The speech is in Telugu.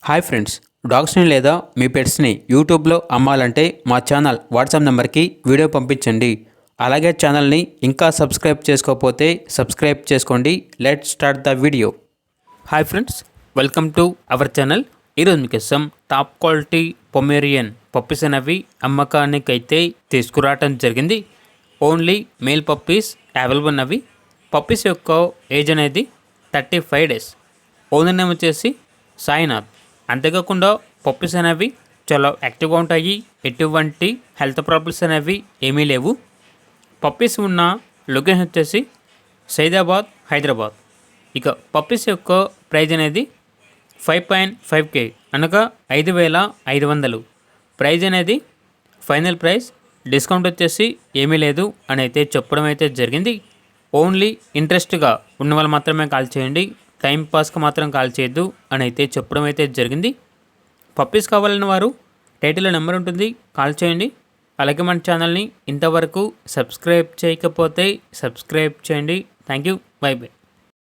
హాయ్ ఫ్రెండ్స్, డాగ్స్ని లేదా మీ పెట్స్ని యూట్యూబ్లో అమ్మాలంటే మా ఛానల్ వాట్సాప్ నెంబర్కి వీడియో పంపించండి. అలాగే ఛానల్ని ఇంకా సబ్స్క్రైబ్ చేసుకోకపోతే సబ్స్క్రైబ్ చేసుకోండి. Let start the video. Hi friends, welcome to our channel. ఈరోజు మీకోసం టాప్ క్వాలిటీ పొమేరియన్ పప్పీస్ అనేవి అమ్మకానికి అయితే తీసుకురావటం జరిగింది. ఓన్లీ మేల్ పప్పీస్ అవైలబుల్ ఉన్నవి. పప్పీస్ యొక్క ఏజ్ అనేది 35 days. ఓనర్ నేమ్ వచ్చేసి సాయినాథ్. అంతేకాకుండా పప్పీస్ అనేవి చాలా యాక్టివ్గా ఉంటాయి. ఎటువంటి హెల్త్ ప్రాబ్లమ్స్ అనేవి ఏమీ లేవు. పప్పీస్ ఉన్న లొకేషన్ వచ్చేసి సైదాబాద్, హైదరాబాద్. ఇక పప్పీస్ యొక్క ప్రైజ్ అనేది 5.5K అనగా 5,500. ప్రైజ్ అనేది ఫైనల్ ప్రైస్. డిస్కౌంట్ వచ్చేసి ఏమీ లేదు అని అయితే చెప్పడం అయితే జరిగింది. ఓన్లీ ఇంట్రెస్ట్గా ఉన్న వాళ్ళు మాత్రమే కాల్ చేయండి, టైం పాస్కి మాత్రం కాల్ చేయొద్దు అని అయితే చెప్పడం అయితే జరిగింది. పప్పీస్ కావాలని వారు టైటిల్లో నెంబర్ ఉంటుంది, కాల్ చేయండి. అలాగే మన ఛానల్ని ఇంతవరకు సబ్స్క్రైబ్ చేయకపోతే సబ్స్క్రైబ్ చేయండి. Thank you, by by.